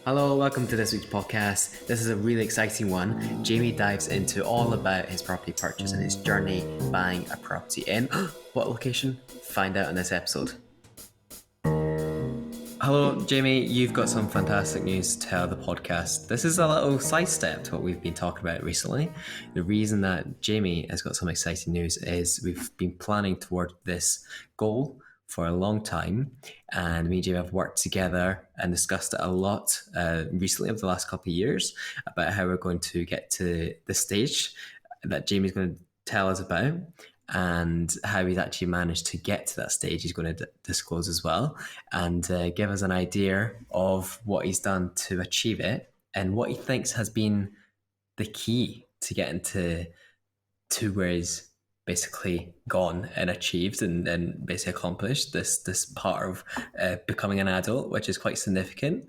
Hello, welcome to this week's podcast. This is a really exciting one. Jamie dives into all about his property purchase and his journey buying a property in what location? Find out in this episode. Hello, Jamie. You've got some fantastic news to tell the podcast. This is a little sidestep to what we've been talking about recently. The reason that Jamie has got some exciting news is we've been planning toward this goal for a long time, and me and Jamie have worked together and discussed it a lot recently over the last couple of years about how we're going to get to the stage that Jamie's going to tell us about, and how he's actually managed to get to that stage. He's going to disclose as well, and give us an idea of what he's done to achieve it and what he thinks has been the key to getting to where he's basically gone and achieved and basically accomplished this part of becoming an adult, which is quite significant.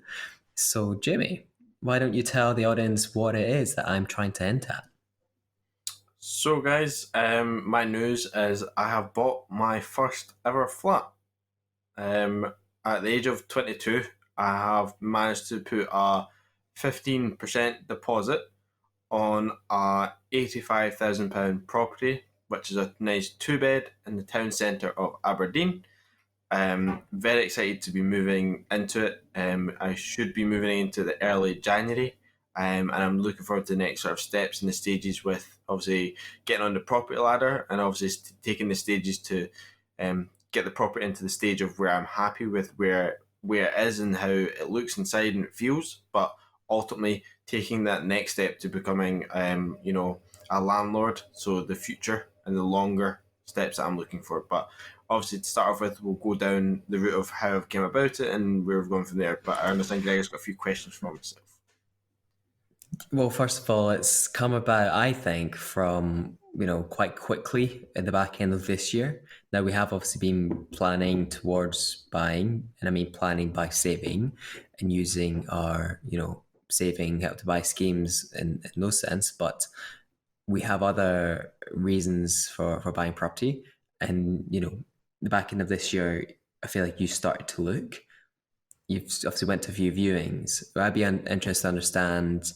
So, Jamie, why don't you tell the audience what it is that I'm trying to hint at? So, guys, my news is I have bought my first ever flat. At the age of 22, I have managed to put a 15% deposit on a £85,000 property, which is a nice two-bed in the town centre of Aberdeen. Very excited to be moving into it. I should be moving into the early January. And I'm looking forward to the next sort of steps in the stages with obviously getting on the property ladder and obviously taking the stages to get the property into the stage of where I'm happy with where it is and how it looks inside and it feels, but ultimately taking that next step to becoming a landlord. So the future and the longer steps that I'm looking for. But obviously to start off with, we'll go down the route of how I've came about it and where we're going from there. But I understand Gregor's got a few questions for myself. Well, first of all, it's come about, I think, from, quite quickly at the back end of this year. Now, we have obviously been planning towards buying, and I mean planning by saving and using our, saving help to buy schemes in no sense, but we have other reasons for buying property. And, the back end of this year, I feel like you started to look. You've obviously went to a few viewings. I'd be interested to understand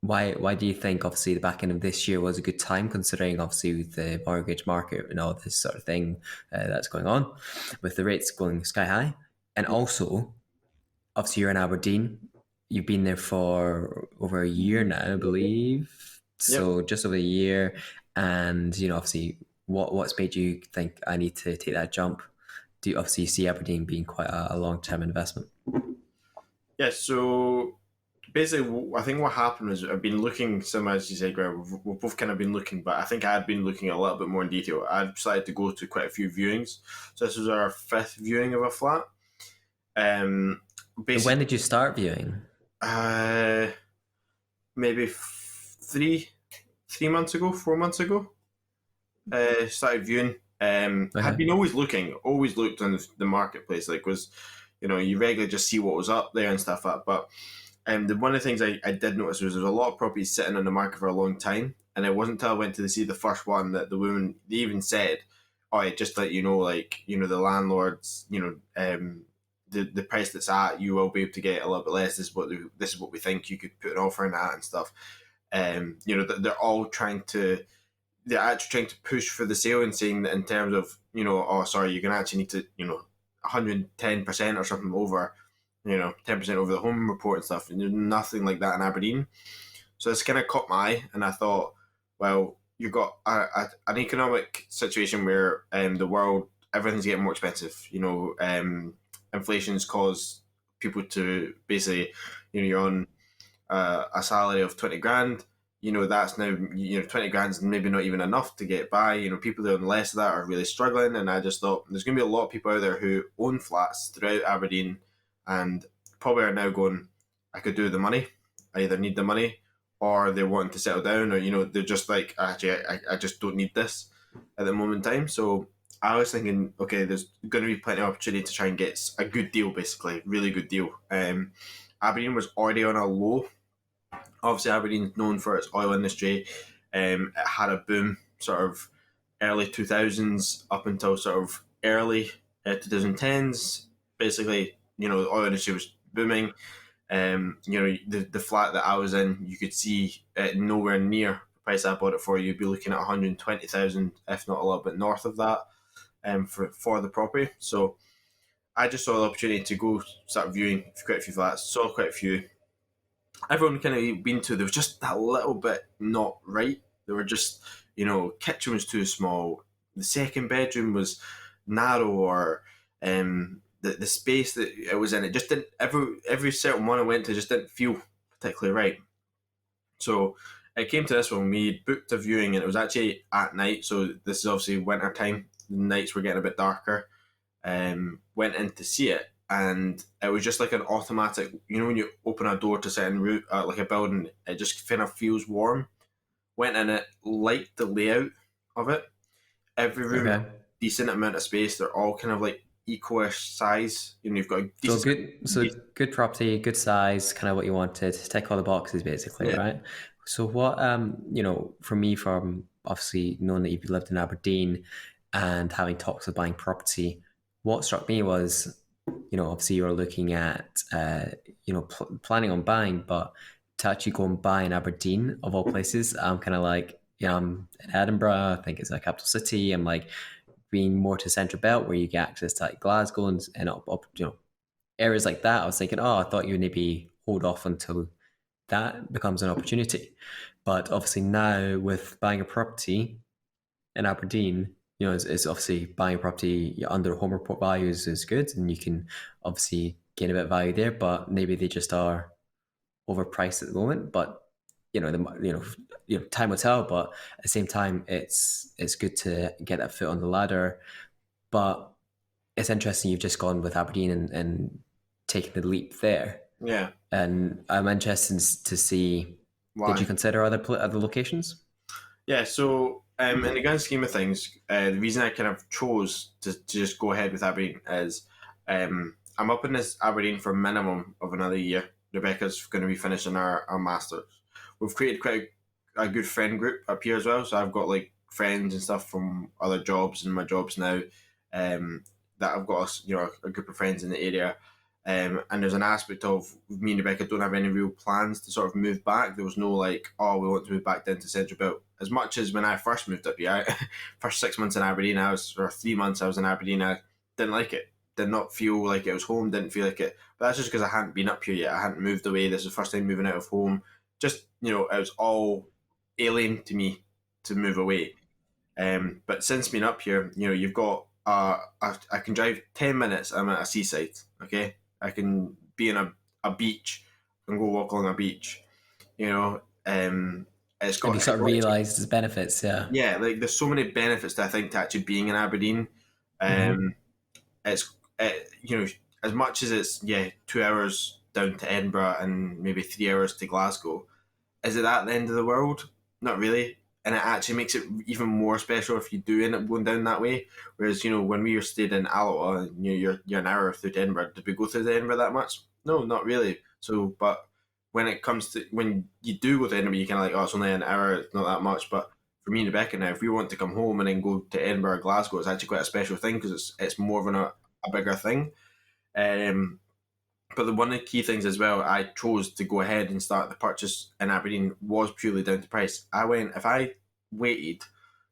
why do you think obviously the back end of this year was a good time, considering obviously with the mortgage market and all this sort of thing that's going on with the rates going sky high? And also, obviously you're in Aberdeen. You've been there for over a year now, I believe. Yep. So just over a year. And, obviously what's made you think I need to take that jump? Do you obviously see Aberdeen being quite a long-term investment? Yeah, so basically, I think what happened was I've been looking, similar as you said, Greg, we've both kind of been looking, but I think I had been looking a little bit more in detail. I'd decided to go to quite a few viewings. So this was our fifth viewing of a flat. When did you start viewing? Uh, maybe 3 months ago, 4 months ago. Started viewing. Had been always looked on the marketplace. Like you regularly just see what was up there and stuff like that. But one of the things I did notice was there's a lot of properties sitting on the market for a long time, and it wasn't until I went to see the first one that the woman they even said, "Oh, it just let you know, the landlords, the price that's at, you will be able to get a little bit less. This is what we think you could put an offer in at and stuff." They're all they're actually trying to push for the sale and saying that in terms of oh sorry, you're gonna actually need to 110% or something over 10% over the home report and stuff, and there's nothing like that in Aberdeen. So it's kind of caught my eye, and I thought, well, you've got an economic situation where the world, everything's getting more expensive. Inflation's caused people to basically, you're on a salary of 20 grand. That's now 20 grand's maybe not even enough to get by. People that own less of that are really struggling, and I just thought there's going to be a lot of people out there who own flats throughout Aberdeen and probably are now going, I could do with the money. I either need the money or they're wanting to settle down, or they're just like, actually I just don't need this at the moment in time. So I was thinking, okay, there's going to be plenty of opportunity to try and get a good deal, basically, really good deal. Aberdeen was already on a low. Obviously, Aberdeen's known for its oil industry. It had a boom sort of early 2000s up until sort of early 2010s. Basically, the oil industry was booming. The flat that I was in, you could see it nowhere near the price I bought it for. You'd be looking at 120,000, if not a little bit north of that, for the property. So I just saw the opportunity to go start viewing quite a few flats. Saw quite a few. Everyone kind of been to. There was just that little bit not right. They were just, kitchen was too small. The second bedroom was narrow, or the space that it was in, it just didn't. Every certain one I went to just didn't feel particularly right. So it came to this one. We booked a viewing, and it was actually at night. So this is obviously winter time. The nights were getting a bit darker. Went in to see it, and it was just like an automatic. When you open a door to certain route, like a building, it just kind of feels warm. Went in it, liked the layout of it. Every room, Okay. decent amount of space. They're all kind of like equalish size. You've got a So decent. good property, good size, kind of what you wanted. Tick all the boxes, basically, Yeah, right? So what for me, from obviously knowing that you've lived in Aberdeen and having talks of buying property, what struck me was, obviously you were looking at planning on buying, but to actually go and buy in Aberdeen of all places, I'm kind of like, I'm in Edinburgh. I think it's a capital city. I'm like being more to Central Belt where you get access to like Glasgow and up areas like that. I was thinking, oh, I thought you'd maybe hold off until that becomes an opportunity. But obviously now with buying a property in Aberdeen, it's obviously buying a property under home report values is good, and you can obviously gain a bit of value there. But maybe they just are overpriced at the moment. But time will tell. But at the same time, it's good to get that foot on the ladder. But it's interesting you've just gone with Aberdeen and taken the leap there. yeah. And I'm interested to see, did you Why? consider other locations? Yeah, so in the grand scheme of things, the reason I kind of chose to just go ahead with Aberdeen is I'm up in this Aberdeen for a minimum of another year. Rebecca's going to be finishing our masters. We've created quite a good friend group up here as well, so I've got like friends and stuff from other jobs and my jobs now. That I've got a group of friends in the area. And there's an aspect of me and Rebecca don't have any real plans to sort of move back. There was no like, oh, we want to move back down to Central Belt. As much as when I first moved up here, first 6 months in Aberdeen, or 3 months I was in Aberdeen, I didn't like it. Did not feel like it was home. Didn't feel like it. But that's just because I hadn't been up here yet. I hadn't moved away. This is the first time moving out of home. Just it was all alien to me to move away. But since being up here, you've got I can drive 10 minutes. I'm at a seaside. Okay, I can be in a beach and go walk along a beach. You know, it's Have got you sort of realised its benefits? Yeah. yeah, like there's so many benefits to I think to actually being in Aberdeen. Mm-hmm. Um, it's as much as it's 2 hours down to Edinburgh and maybe 3 hours to Glasgow. Is it at the end of the world? Not really. And it actually makes it even more special if you do end up going down that way. Whereas, when we were stayed in Alloa, you're an hour through to Edinburgh. Did we go through to Edinburgh that much? No, not really. So, but when it comes to when you do go to Edinburgh, you kind of like, oh, it's only an hour, it's not that much. But for me and Rebecca now, if we want to come home and then go to Edinburgh or Glasgow, it's actually quite a special thing because it's more of a bigger thing. Um, but one of the key things as well, I chose to go ahead and start the purchase in Aberdeen was purely down to price. If I waited,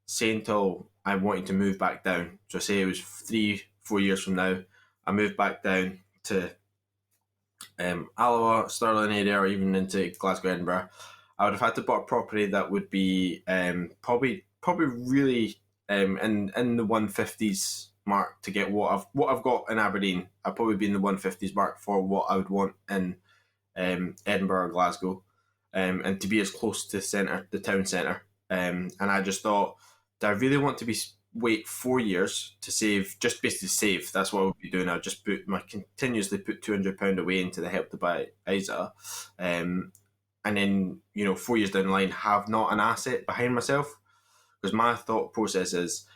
say until I wanted to move back down, so say it was 3-4 years from now, I moved back down to Alloa, Stirling area, or even into Glasgow, Edinburgh, I would have had to buy a property that would be probably really in the 150s mark to get what I've got in Aberdeen. I'd probably be in the 150s mark for what I would want in Edinburgh or Glasgow, and to be as close to the town centre. And I just thought, do I really want to wait 4 years to save, just basically save? That's what I would be doing. I'd just continuously put £200 away into the Help to Buy ISA, and then 4 years down the line have not an asset behind myself. Because my thought process is,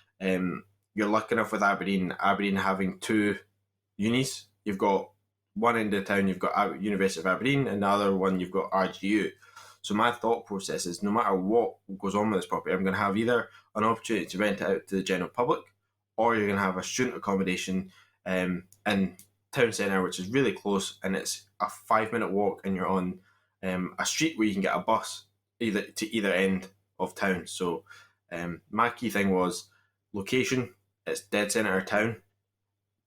you're lucky enough with Aberdeen having two unis. You've got one end of town, you've got University of Aberdeen, and the other one you've got RGU. So my thought process is, no matter what goes on with this property, I'm going to have either an opportunity to rent it out to the general public, or you're going to have a student accommodation, and town centre, which is really close, and it's a 5 minute walk, and you're on a street where you can get a bus either to either end of town. So my key thing was location. It's dead centre of town.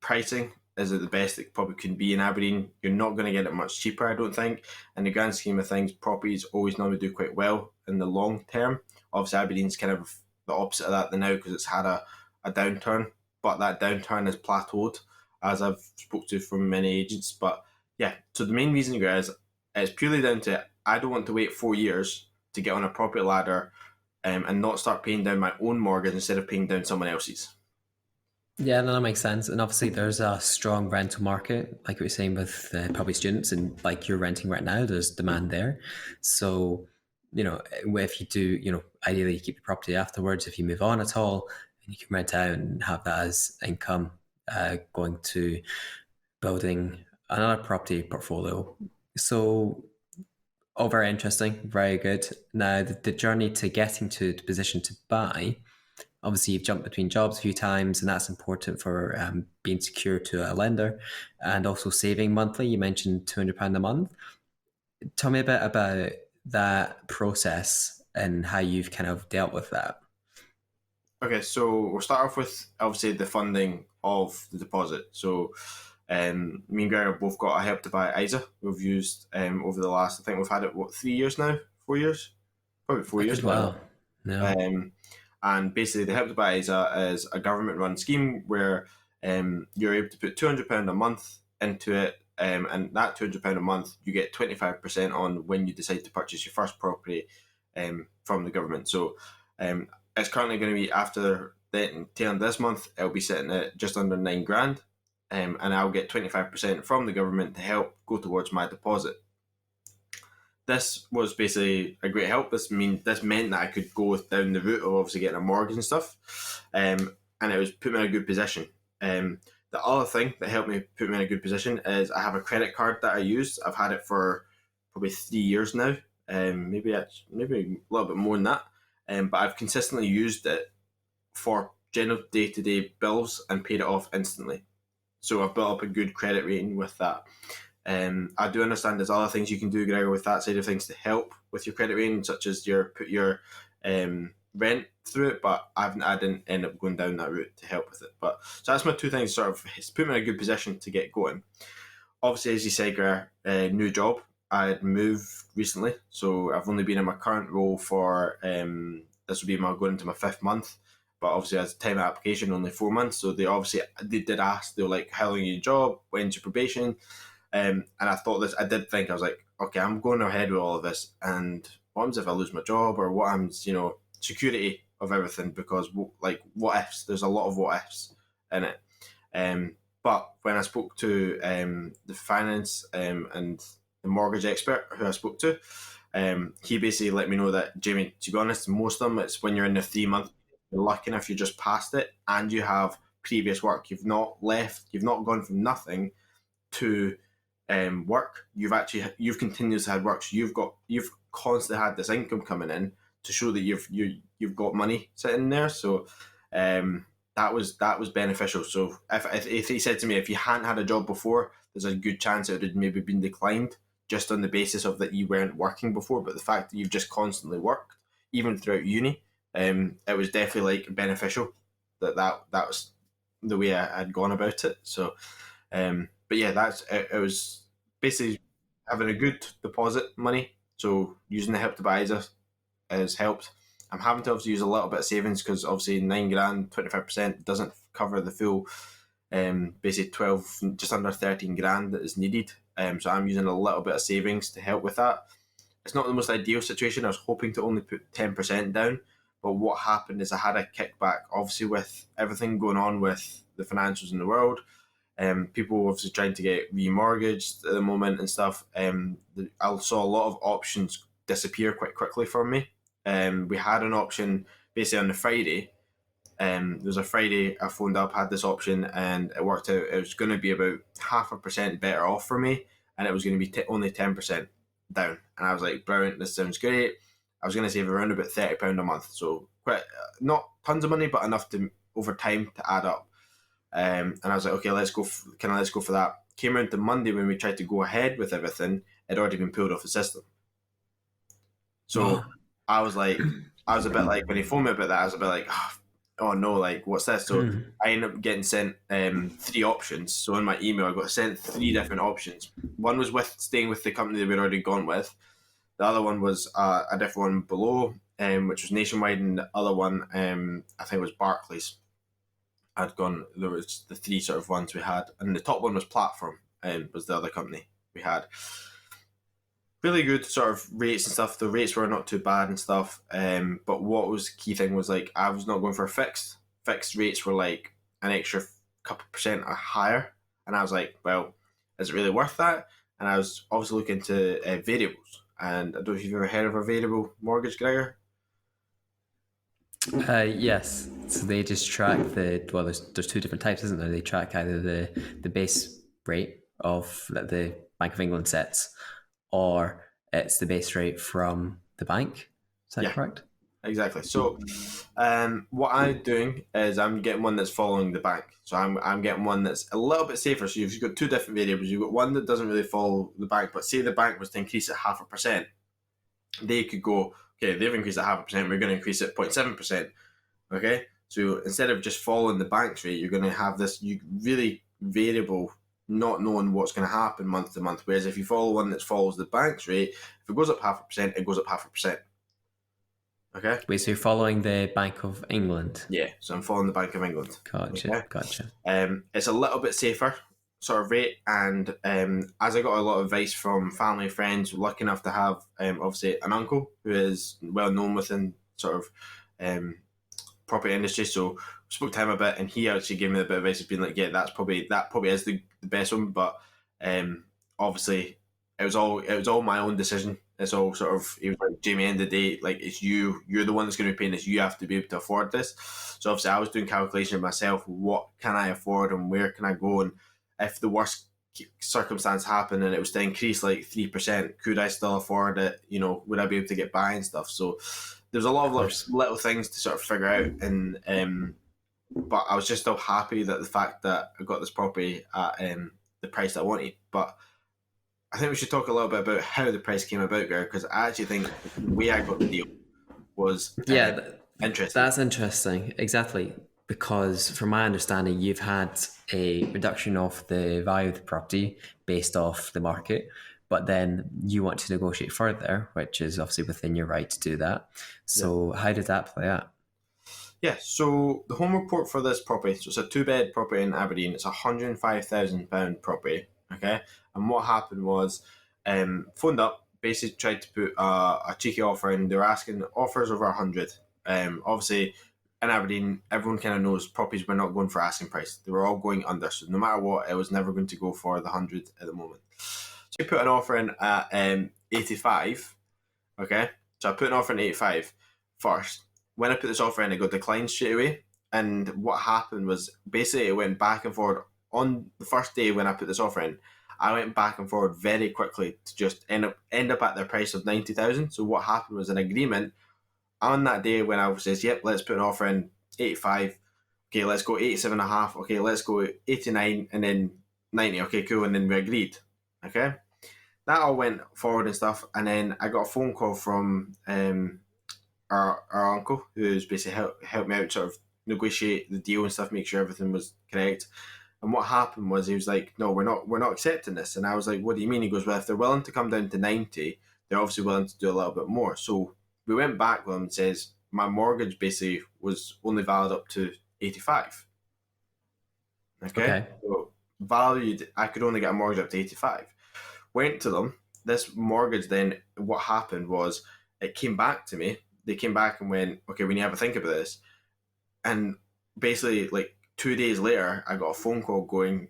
Pricing is it the best it probably can be in Aberdeen. You're not going to get it much cheaper, I don't think. In the grand scheme of things, properties always normally do quite well in the long term. Obviously, Aberdeen's kind of the opposite of that now because it's had a downturn, but that downturn has plateaued, as I've spoke to from many agents. But yeah, so the main reason, guys, is purely down to I don't want to wait 4 years to get on a property ladder and not start paying down my own mortgage instead of paying down someone else's. Yeah, no, that makes sense. And obviously, there's a strong rental market, like we were saying with probably students, and like you're renting right now, there's demand there. So, if you do, ideally you keep your property afterwards if you move on at all, and you can rent out and have that as income going to building another property portfolio. So, all very interesting, very good. Now, the journey to getting to the position to buy, obviously you've jumped between jobs a few times, and that's important for being secure to a lender and also saving monthly. You mentioned £200 a month. Tell me a bit about that process and how you've kind of dealt with that. Okay, so we'll start off with obviously the funding of the deposit. So me and Gary have both got a Help to Buy ISA. We've used over the last, I think we've had it, 3 years now? 4 years? Probably 4 years As now. well. No. And basically, the Help to Buy ISA is a government-run scheme where you're able to put £200 a month into it, and that £200 a month, you get 25% on when you decide to purchase your first property from the government. So it's currently going to be after the tail end of this month, it'll be sitting at just under 9 grand, and I'll get 25% from the government to help go towards my deposit. This was basically a great help. This meant that I could go down the route of obviously getting a mortgage and stuff, and it was put me in a good position. The other thing that helped me put me in a good position is I have a credit card that I use. I've had it for probably 3 years now, maybe a little bit more than that. But I've consistently used it for general day-to-day bills and paid it off instantly. So I've built up a good credit rating with that. I do understand there's other things you can do, Gregor, with that side of things to help with your credit rating, such as put your rent through it, but I didn't end up going down that route to help with it. But so that's my two things. Sort of, it's put me in a good position to get going. Obviously, as you say, Gregor, new job. I had moved recently, so I've only been in my current role for this will be going into my 5th month. But obviously, as time of application, only 4 months. So they did ask. They were like, "How long are you job? When's your probation?" And I did think, I was like, okay, I'm going ahead with all of this, and what happens if I lose my job, or what happens, security of everything, because what ifs, there's a lot of what ifs in it. But when I spoke to the finance and the mortgage expert who I spoke to, he basically let me know that, Jamie, to be honest, most of them, it's when you're in the 3 month, you're lucky enough you just passed it, and you have previous work. You've not gone from nothing to work. You've continuously had work, so you've constantly had this income coming in to show that you've got money sitting there. So that was beneficial. So if he said to me, if you hadn't had a job before, there's a good chance it would have maybe been declined just on the basis of that you weren't working before. But the fact that you've just constantly worked, even throughout uni, it was definitely like beneficial that was the way I'd gone about it. So but yeah, it was basically having a good deposit money. So using the Help to Buy ISA has helped. I'm having to obviously use a little bit of savings because obviously 9 grand, 25% doesn't cover the full, basically 12, just under 13 grand that is needed. So I'm using a little bit of savings to help with that. It's not the most ideal situation. I was hoping to only put 10% down, but what happened is I had a kickback. Obviously, with everything going on with the financials in the world, people obviously trying to get remortgaged at the moment and stuff. I saw a lot of options disappear quite quickly for me. We had an option basically on the Friday. There was a Friday I phoned up, had this option, and it worked out. It was going to be about 0.5% better off for me, and it was going to be only 10% down. And I was like, brilliant, this sounds great. I was going to save around about £30 a month, so quite not tons of money, but enough to over time to add up. And I was like, okay, let's go for that. came around to Monday when we tried to go ahead with everything, it had already been pulled off the system. So I was a bit like, when he phoned me about that, I was a bit like, oh no, like, what's this? So I ended up getting sent 3 options. So in my email, I got sent 3 different options. One was with staying with the company that we'd already gone with. The other one was a different one below, which was Nationwide, and the other one, I think it was Barclays. There was the 3 sort of ones we had, and the top one was Platform, was the other company we had. Really good sort of rates and stuff. The rates were not too bad and stuff. But what was the key thing was, like, I was not going for a fixed. Fixed rates were like an extra couple percent or higher, and I was like, well, is it really worth that? And I was obviously looking to variables. And I don't know if you've ever heard of a variable mortgage, Gregor. Yes. So they just track there's 2 different types, isn't there? They track either the base rate of that the Bank of England sets, or it's the base rate from the bank. Is that correct? Exactly. So what I'm doing is I'm getting one that's following the bank. So I'm getting one that's a little bit safer. So you've got 2 different variables. You've got one that doesn't really follow the bank, but say the bank was to increase it 0.5%, they could go, okay, they've increased it 0.5%, we're going to increase it 0.7%. Okay? So instead of just following the bank's rate, you're going to have this really variable, not knowing what's going to happen month to month. Whereas if you follow one that follows the bank's rate, if it goes up 0.5%, it goes up 0.5%. Okay. Wait, so you're following the Bank of England? Yeah, so I'm following the Bank of England. Gotcha, okay. Gotcha. It's a little bit safer sort of rate, and as I got a lot of advice from family and friends, lucky enough to have obviously an uncle who is well known within sort of property industry, so spoke to him a bit, and he actually gave me a bit of advice of being like, yeah, that probably is the best one, but obviously it was all my own decision. It's all sort of, he was like, Jamie, end of the day, like, it's you're the one that's going to be paying this, you have to be able to afford this. So obviously I was doing calculation myself, what can I afford and where can I go, and if the worst circumstance happened and it was to increase like 3%, could I still afford it? You know, would I be able to get by and stuff? So there's a lot of little things to sort of figure out, and but I was just still happy that the fact that I got this property at the price I wanted. But I think we should talk a little bit about how the price came about, Gary, because I actually think the way I got the deal was interesting. That's interesting, exactly, because from my understanding, you've had a reduction of the value of the property based off the market, but then you want to negotiate further, which is obviously within your right to do that. So how did that play out? Yeah, so the home report for this property, so it's a 2-bed property in Aberdeen, it's a £105,000 property, okay? And what happened was, phoned up, basically tried to put a cheeky offer in. They were asking offers over 100. Obviously, in Aberdeen, everyone kind of knows properties were not going for asking price. They were all going under. So no matter what, it was never going to go for the 100 at the moment. So you put an offer in at 85. Okay, so I put an offer in 85 first. When I put this offer in, it got declined straight away. And what happened was, basically it went back and forward. On the first day when I put this offer in, I went back and forward very quickly to just end up at their price of 90,000. So what happened was an agreement on that day when I says, yep, let's put an offer in 85. Okay, let's go 87.5. Okay, let's go 89 and then 90. Okay, cool. And then we agreed. Okay, that all went forward and stuff. And then I got a phone call from our uncle, who's basically helped me out, sort of negotiate the deal and stuff, make sure everything was correct. And what happened was, he was like, no, we're not accepting this. And I was like, what do you mean? He goes, well, if they're willing to come down to 90, they're obviously willing to do a little bit more. So we went back with him and says, my mortgage basically was only valid up to 85. Okay. So valued, I could only get a mortgage up to 85. Went to them. This mortgage then, what happened was, it came back to me. They came back and went, okay, we need to have a think about this. And basically, like, 2 days later, I got a phone call going,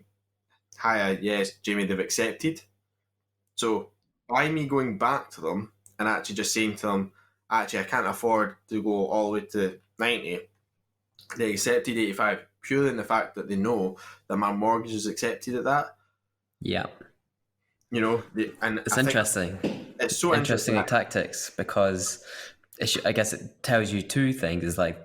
hi, yes, Jamie, they've accepted. So by me going back to them and actually just saying to them, actually, I can't afford to go all the way to 90, they accepted 85 purely in the fact that they know that my mortgage is accepted at that. Yeah. You know, and it's interesting. It's so interesting tactics, because I guess it tells you 2 things. Is like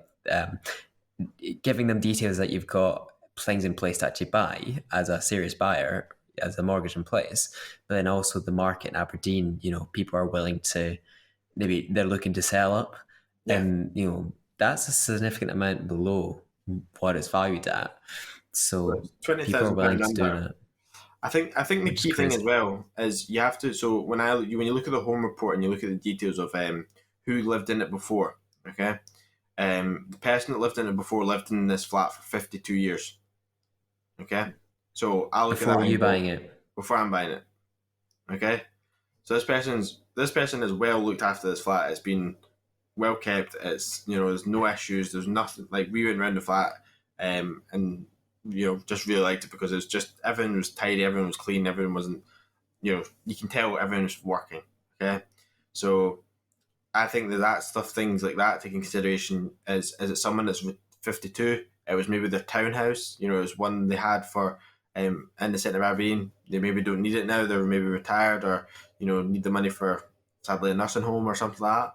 giving them details that you've got things in place to actually buy as a serious buyer. as a mortgage in place, but then also the market in Aberdeen, people are willing to, maybe they're looking to sell up, Yeah. and that's a significant amount below what it's valued at. So Twenty people are thousand pound willing to do number. that, I think the which is key thing as crazy. well is you have to. So when you look at the home report and you look at the details of who lived in it before, okay, the person that lived in it before lived in this flat for 52 years. Okay, so I look at that Before and you go buying it. before I'm buying it. Okay, so this person is well looked after. This flat, it's been well kept. It's there's no issues. There's nothing like we went around the flat, and just really liked it because it's just everything was tidy, everyone was clean, everyone wasn't you can tell everyone was working. Okay, so I think that stuff, things like that, take in consideration. Is it someone that's 52? It was maybe their townhouse. It was one they had for in the centre of Aberdeen. They maybe don't need it now. They're maybe retired or need the money for sadly a nursing home or something like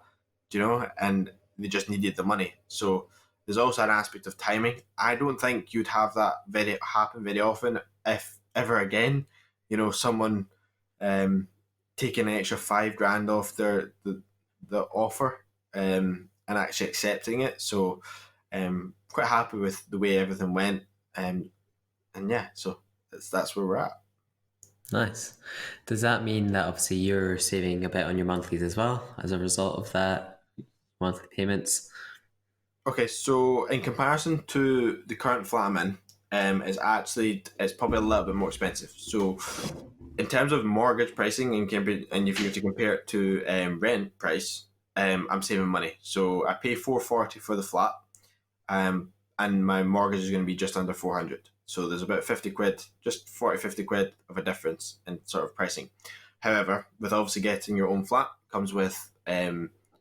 that. And they just needed the money. So there's also an aspect of timing. I don't think you'd have that happen very often, if ever again. Someone um, taking an extra 5 grand off the offer and actually accepting it. So quite happy with the way everything went. And yeah, so that's where we're at. Nice. Does that mean that obviously you're saving a bit on your monthlies as well as a result of that monthly payments? Okay, so in comparison to the current flat I'm in, it's probably a little bit more expensive. So in terms of mortgage pricing and if you were to compare it to rent price, I'm saving money. So I pay 440 for the flat, and my mortgage is going to be just under 400. So there's about 50 quid, just 40, 50 quid of a difference in sort of pricing. However, with obviously getting your own flat comes with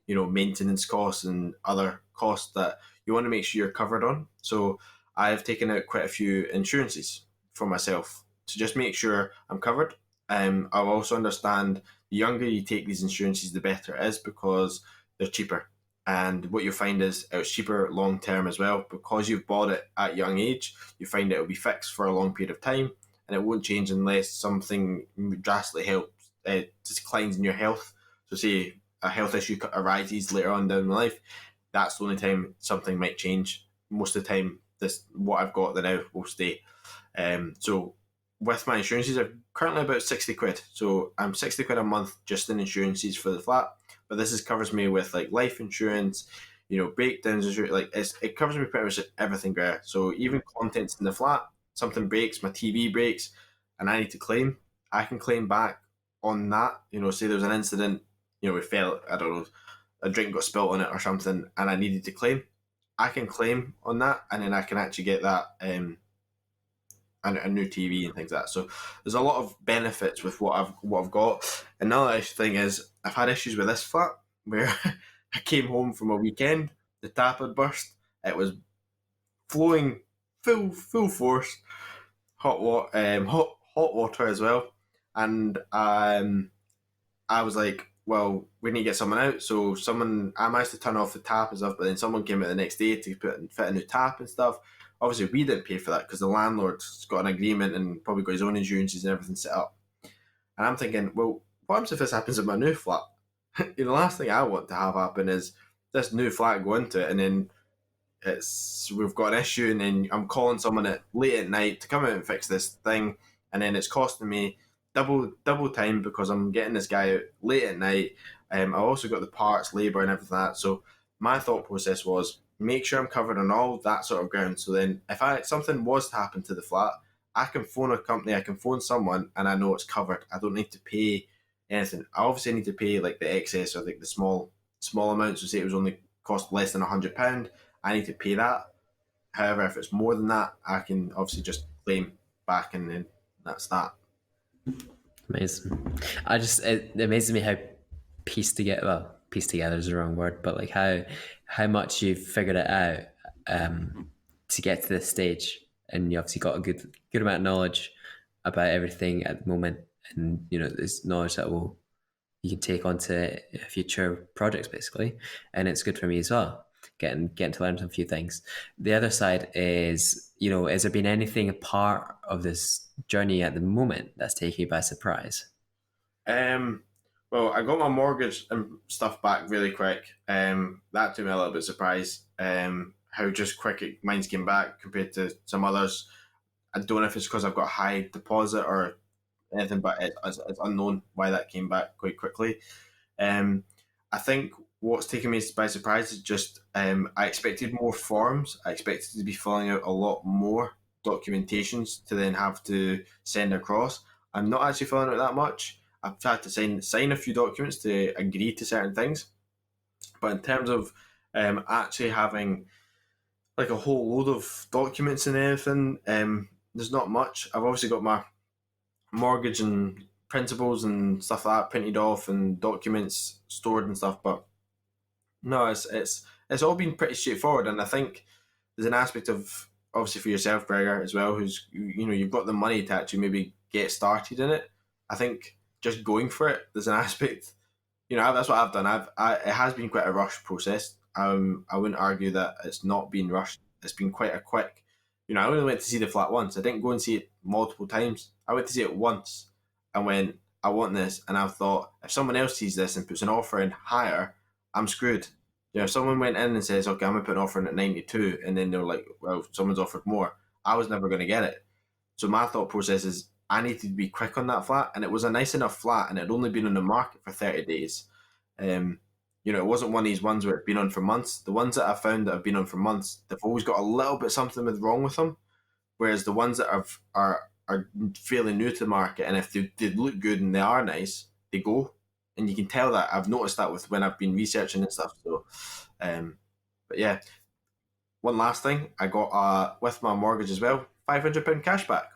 maintenance costs and other costs that you want to make sure you're covered on. So I've taken out quite a few insurances for myself to just make sure I'm covered. I also understand the younger you take these insurances, the better it is because they're cheaper. And what you'll find is it's cheaper long term as well because you've bought it at a young age. You find it will be fixed for a long period of time, and it won't change unless something drastically helps declines in your health. So, say a health issue arises later on down the life, that's the only time something might change. Most of the time, this what I've got now will stay. So with my insurances, I'm currently about 60 quid. So I'm 60 quid a month just in insurances for the flat. But this covers me with like life insurance, breakdowns, like it covers me pretty much everything there. So even contents in the flat, something breaks, my TV breaks, and I need to claim, I can claim back on that. Say there was an incident, we fell, I don't know, a drink got spilt on it or something, and I needed to claim. I can claim on that, and then I can actually get that a new TV and things like that. So there's a lot of benefits with what I've got. Another thing is I've had issues with this flat where I came home from a weekend, the tap had burst, it was flowing full force, hot water as well, and I was like, well, we need to get someone out. So I managed to turn off the tap and stuff, but then someone came out the next day to fit a new tap and stuff. Obviously, we didn't pay for that because the landlord's got an agreement and probably got his own insurances and everything set up. And I'm thinking, well, what happens if this happens in my new flat? The last thing I want to have happen is this new flat go into it, and then we've got an issue, and then I'm calling someone at late at night to come out and fix this thing, and then it's costing me double time because I'm getting this guy out late at night. I also got the parts, labour, and everything like that. So my thought process was make sure I'm covered on all that sort of ground. So then, if something was to happen to the flat, I can phone a company, I can phone someone, and I know it's covered. I don't need to pay anything. I obviously need to pay like the excess or like the small amounts. So say it was only cost less than £100, I need to pay that. However, if it's more than that, I can obviously just claim back, and then that's that. Amazing. It amazes me how pieced together is the wrong word, but like how much you've figured it out to get to this stage, and you obviously got a good amount of knowledge about everything at the moment, and there's knowledge that you can take onto future projects basically, and it's good for me as well. Getting to learn some few things. The other side is, has there been anything a part of this journey at the moment that's taking you by surprise? Well, I got my mortgage and stuff back really quick. That took me a little bit surprised. How just quick mine's came back compared to some others. I don't know if it's because I've got a high deposit or anything, but it's unknown why that came back quite quickly. Um, I think what's taken me by surprise is just I expected more forms. I expected to be filling out a lot more documentations to then have to send across. I'm not actually filling out that much. I've had to sign a few documents to agree to certain things, but in terms of actually having like a whole load of documents and everything, there's not much. I've obviously got my mortgage and principals and stuff like that printed off and documents stored and stuff, but no, it's all been pretty straightforward, and I think there's an aspect of obviously for yourself, Gregor, as well, who's you've got the money to actually maybe get started in it. I think just going for it, there's an aspect. That's what I've done. It has been quite a rush process. I wouldn't argue that it's not been rushed. It's been quite a quick. I only went to see the flat once. I didn't go and see it multiple times. I went to see it once and went, I want this, and I thought if someone else sees this and puts an offer in higher, I'm screwed. If someone went in and says, okay, I'm gonna put an offer in at 92, and then they're like, well, someone's offered more, I was never gonna get it. So my thought process is I needed to be quick on that flat, and it was a nice enough flat, and it had only been on the market for 30 days. Um, it wasn't one of these ones where it's been on for months. The ones that I've found that have been on for months, they've always got a little bit something wrong with them. Whereas the ones that are fairly new to the market, and if they look good and they are nice, they go. And you can tell that. I've noticed that with when I've been researching and stuff. So, but yeah, one last thing, I got with my mortgage as well, £500 cash back.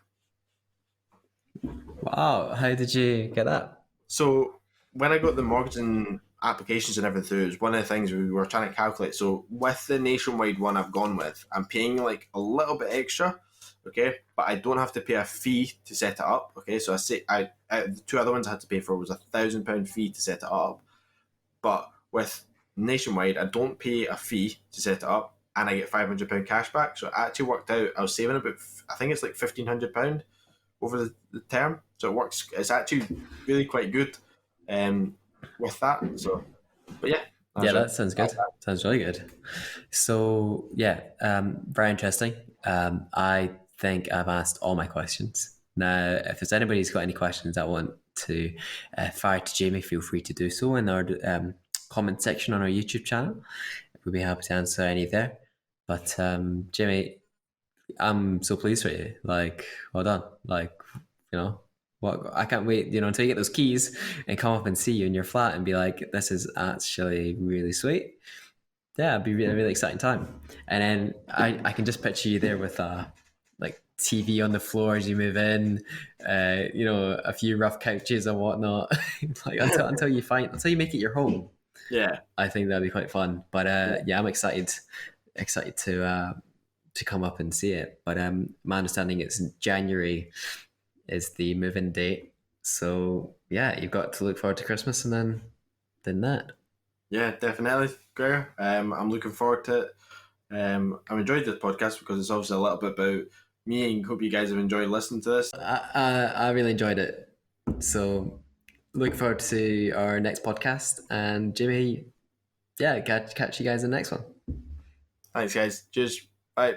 Wow, how did you get that? So when I got the mortgage and applications and everything through, it was one of the things we were trying to calculate. So with the nationwide one I've gone with, I'm paying like a little bit extra, okay, but I don't have to pay a fee to set it up. Okay, so the two other ones I had to pay for was £1,000 fee to set it up, but with nationwide I don't pay a fee to set it up, and I get £500 cash back. So it actually worked out. I was saving about, I think it's like £1,500 over the term. So it works. It's actually really quite good with that. So, but yeah. Yeah, that sounds good. Sounds really good. So yeah, very interesting. I think I've asked all my questions. Now, if there's anybody who's got any questions that want to fire to Jamie, feel free to do so in our comment section on our YouTube channel. We'll be happy to answer any there. But Jamie, I'm so pleased for you. Like, well done. Like, what I can't wait, until you get those keys and come up and see you in your flat and be like, this is actually really sweet. Yeah, it'd be really, really exciting time. And then I can just picture you there with like TV on the floor as you move in, a few rough couches and whatnot. Like until you make it your home. Yeah. I think that'd be quite fun. But yeah, I'm excited to come up and see it. But my understanding it's January is the move-in date. So yeah, you've got to look forward to Christmas and then that. Yeah, definitely, Gregor. I'm looking forward to it. I've enjoyed this podcast because it's obviously a little bit about me, and hope you guys have enjoyed listening to this. I really enjoyed it. So look forward to our next podcast. And Jimmy, yeah, catch you guys in the next one. Thanks, guys. Cheers. Bye.